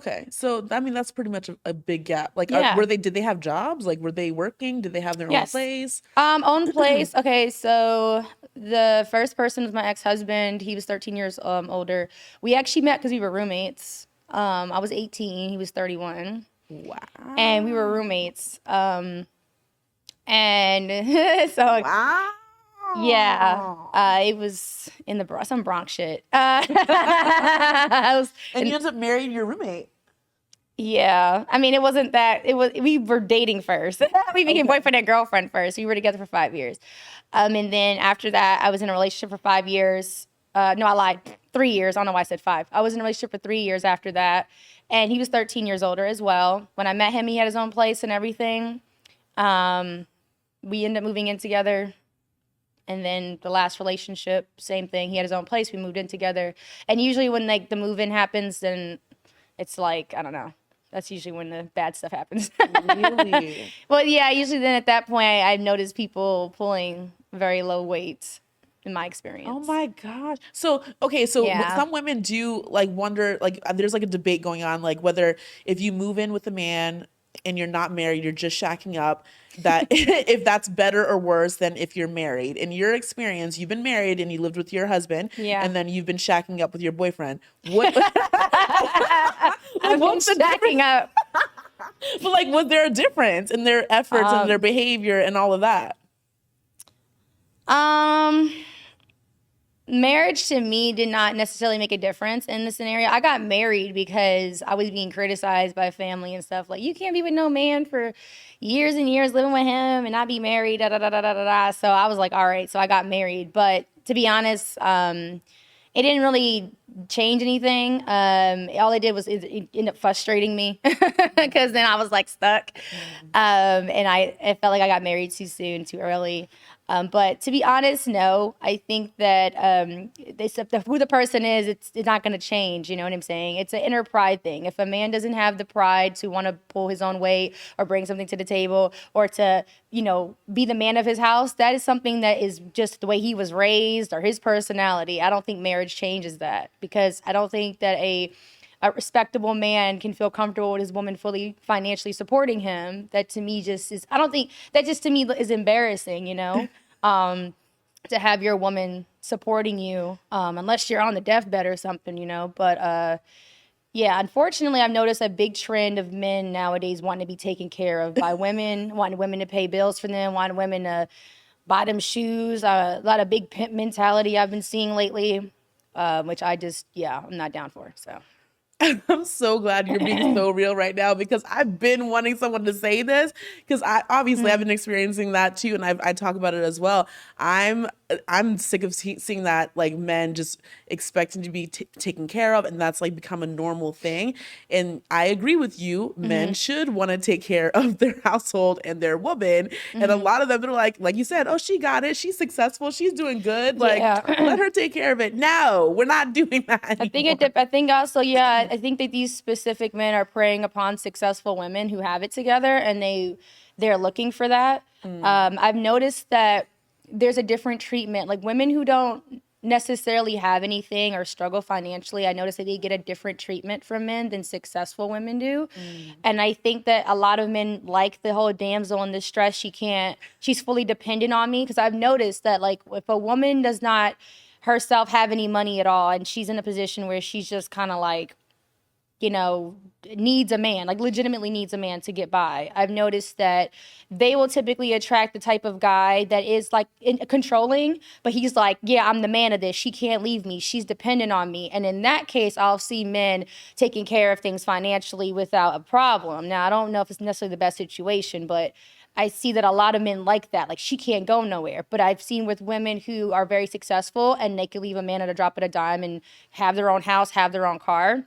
Okay, so I mean that's pretty much a big gap. Like, Yeah. did they have jobs? Like, were they working? Did they have their own Yes. place? Own place. Okay, so the first person was my ex-husband. He was 13 years older. We actually met because we were roommates. I was 18, he was 31, and we were Wow. roommates. And so yeah, Wow. it was in the some Bronx shit. I was, And you and ended up marrying your roommate. yeah, I mean, it wasn't that. It was we were dating first. We became Okay. boyfriend and girlfriend first. We were together for 5 years, and then after that, I was in a relationship for 5 years. No, I lied. 3 years. I don't know why I said five. I was in a relationship for 3 years after that, and he was 13 years older as well. When I met him, he had his own place and everything. Um, we ended up moving in together. And then the last relationship, same thing. He had his own place. We moved in together. And usually when like the move in happens, then it's like, I don't know. That's usually when the bad stuff happens. Really? Well, yeah, usually then at that point, I've noticed people pulling very low weight in my Oh experience. my gosh. So, okay, so Yeah. some women do like wonder, like, there's like a debate going on, like whether if you move in with a man and you're not married, you're just shacking up, that if that's better or worse than if you're married. In your experience, you've been married and you lived with your husband, Yeah. and then you've been shacking up with your boyfriend. What, like, I've been what's the difference? stacking up. But like, was there a difference in their efforts and their Um, behavior and all of that? um, Marriage to me did not necessarily make a difference in the scenario. I got married because I was being criticized by family and stuff. Like, you can't be with no man for years and years living with him and not be married, da da da da da da da. So I was like, all right. So I got married. But to be honest, it didn't really change anything. All it did was it ended up frustrating me because then I was like stuck. And I felt like I got married too soon, too early. But to be honest, no. I think that who the person is, it's not going to change. You know what I'm saying? It's an inner pride thing. If a man doesn't have the pride to want to pull his own weight or bring something to the table or to, be the man of his house, that is something that is just the way he was raised or his personality. I don't think marriage changes that because I don't think that a respectable man can feel comfortable with his woman fully financially supporting him. That to me just is, I don't think that just to me is embarrassing, to have your woman supporting you, unless you're on the deathbed or something. But yeah, unfortunately, I've noticed a big trend of men nowadays wanting to be taken care of by women, wanting women to pay bills for them, wanting women to buy them shoes. A lot of big pimp mentality I've been seeing lately, which yeah, I'm not down for. So. I'm so glad you're being so real right now because I've been wanting someone to say this because I've been experiencing that too, and I talk about it as well. I'm I'm sick of seeing that, like, men just expecting to be taken care of, and that's like become a normal thing. And I agree with you. Men Mm-hmm. should want to take care of their household and their woman, and a Mm-hmm. lot of them are like you said, oh, she got it, she's successful, she's doing good, like, let Yeah. her take care of it. No, we're not doing that anymore. I think also, yeah, I think that these specific men are preying upon successful women who have it together, and they're looking for that. I've noticed that there's a different treatment. Like women who don't necessarily have anything or struggle financially, I notice that they get a different treatment from men than successful women do. And I think that a lot of men like the whole damsel in distress. She's fully dependent on me because I've noticed that like if a woman does not herself have any money at all and she's in a position where she's just kind of like, you know, needs a man, like legitimately needs a man to get by. I've noticed that they will typically attract the type of guy that is like controlling, but he's like, yeah, I'm the man of this. She can't leave me. She's dependent on me. And in that case, I'll see men taking care of things financially without a problem. Now, I don't know if it's necessarily the best situation, but I see that a lot of men like that. Like she can't go nowhere. But I've seen with women who are very successful and they can leave a man at a drop of a dime and have their own house, have their own car.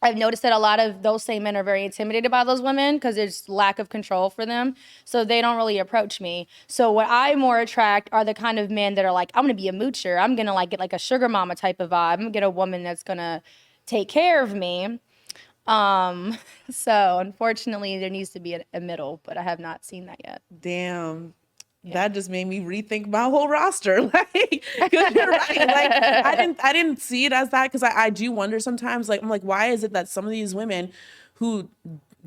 I've noticed that a lot of those same men are very intimidated by those women because there's lack of control for them. So they don't really approach me. So what I more attract are the kind of men that are like, I'm gonna be a moocher. I'm gonna like get like a sugar mama type of vibe. I'm gonna get a woman that's gonna take care of me. Um, so unfortunately there needs to be a middle, but I have not seen that yet. Damn. that just made me rethink my whole roster. Like, 'cause you're right. Like, I didn't see it as that, because I do wonder sometimes. Like, I'm like, why is it that some of these women who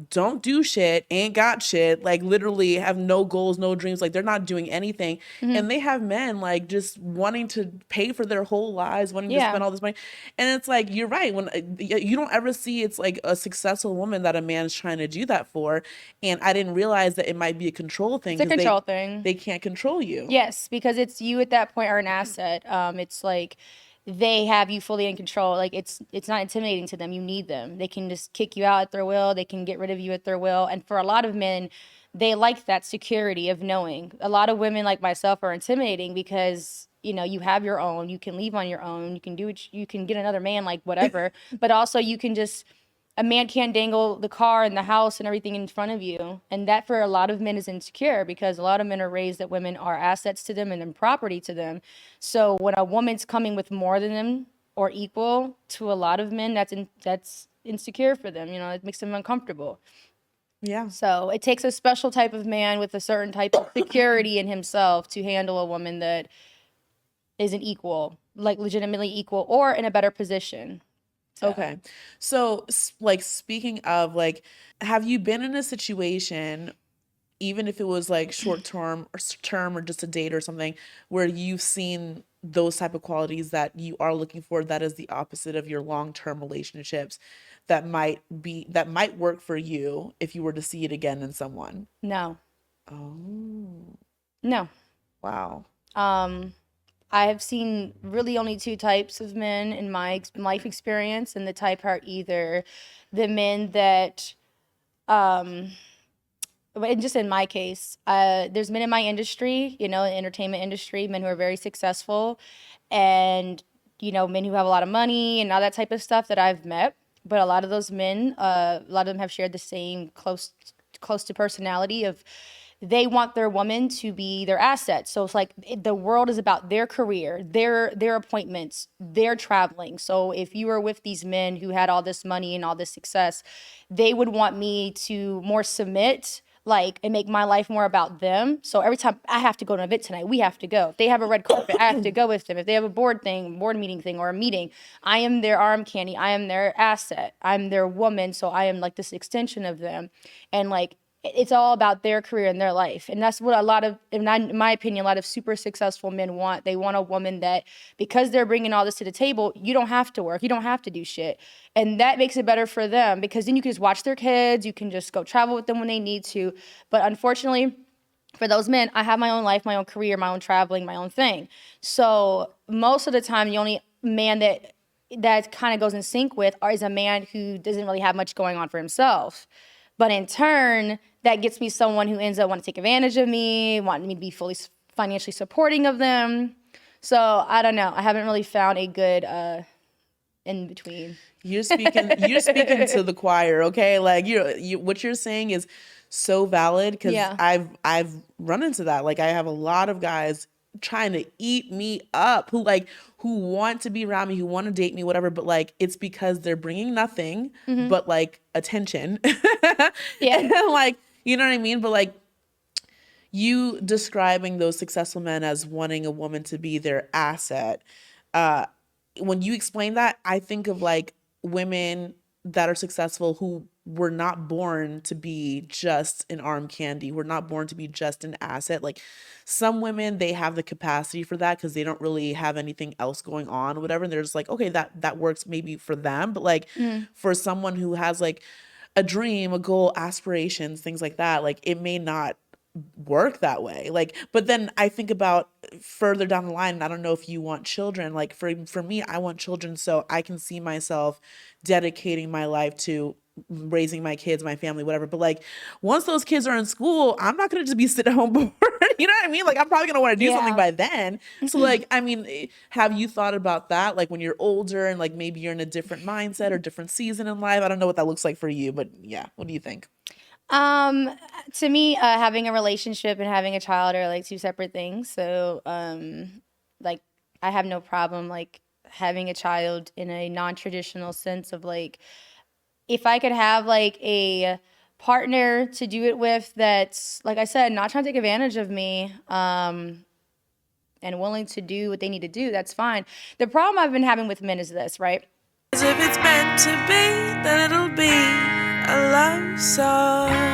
don't do shit, ain't got shit, like literally have no goals, no dreams, like they're not doing anything, and they have men like just wanting to pay for their whole lives, wanting to Yeah. spend all this money, and it's like, you're right, when you don't ever see it's like a successful woman that a man's trying to do that for, and I didn't realize that it might be a control thing, It's a 'cause control thing. they can't control you. Yes, because it's you at that point are an asset. It's like they have you fully in control. Like it's not intimidating to them. You need them. They can just kick you out at their will. They can get rid of you at their will. And for a lot of men, they like that security of knowing. A lot of women like myself are intimidating because you have your own. You can leave on your own. You can do it. You can get another man, like whatever. But also you can just a man can't dangle the car and the house and everything in front of you. And that for a lot of men is insecure because a lot of men are raised that women are assets to them and then property to them. So when a woman's coming with more than them or equal to a lot of men, that's insecure for them. It makes them uncomfortable. Yeah. So it takes a special type of man with a certain type of security in himself to handle a woman that isn't equal, like legitimately equal or in a better position. So. Okay. So, like, speaking of, like, have you been in a situation, even if it was like short term or just a date or something, where you've seen those type of qualities that you are looking for that is the opposite of your long-term relationships, that might work for you if you were to see it again in someone? No. Oh, No. wow. I have seen really only two types of men in my life experience, and the type are either the men that, and just in my case, there's men in my industry, the entertainment industry, men who are very successful, and men who have a lot of money and all that type of stuff that I've met. But a lot of those men, a lot of them have shared the same close to personality of. They want their woman to be their asset. So it's like the world is about their career, their appointments, their traveling. So if you were with these men who had all this money and all this success, they would want me to more submit, and make my life more about them. So every time I have to go to an event tonight, we have to go. If they have a red carpet, I have to go with them. If they have a board meeting thing or a meeting, I am their arm candy. I am their asset. I'm their woman. So I am like this extension of them. And it's all about their career and their life. And that's what in my opinion, a lot of super successful men want. They want a woman that, because they're bringing all this to the table, you don't have to work. You don't have to do shit. And that makes it better for them because then you can just watch their kids. You can just go travel with them when they need to. But unfortunately, for those men, I have my own life, my own career, my own traveling, my own thing. So most of the time, the only man that kind of goes in sync with is a man who doesn't really have much going on for himself. But in turn, that gets me someone who ends up wanting to take advantage of me, wanting me to be fully financially supporting of them. So I don't know. I haven't really found a good in between. You're speaking to the choir, okay? Like what you're saying is so valid, because Yeah. I've run into that. Like, I have a lot of guys trying to eat me up who want to be around me, who want to date me, whatever, but like it's because they're bringing nothing but like attention. Yeah. And like, you know what I mean? But like, you describing those successful men as wanting a woman to be their asset, when you explain that, I think of like women that are successful who were not born to be just an arm candy. We're not born to be just an asset. Like, some women, they have the capacity for that because they don't really have anything else going on, whatever. And they're just like, okay, that works maybe for them. But like for someone who has like a dream, a goal, aspirations, things like that, like it may not work that way. Like, but then I think about further down the line, and I don't know if you want children. Like for me, I want children so I can see myself dedicating my life to raising my kids, my family, whatever. But like, once those kids are in school, I'm not gonna just be sitting home bored. You know what I mean? Like, I'm probably gonna want to do something by then. So like, I mean, have you thought about that? Like when you're older and like maybe you're in a different mindset or different season in life. I don't know what that looks like for you, but yeah, what do you think? To me, having a relationship and having a child are like two separate things. So, like I have no problem like having a child in a non-traditional sense of like, if I could have like a partner to do it with that's, like I said, not trying to take advantage of me, and willing to do what they need to do, that's fine. The problem I've been having with men is this, right? If it's meant to be, then it'll be a love song.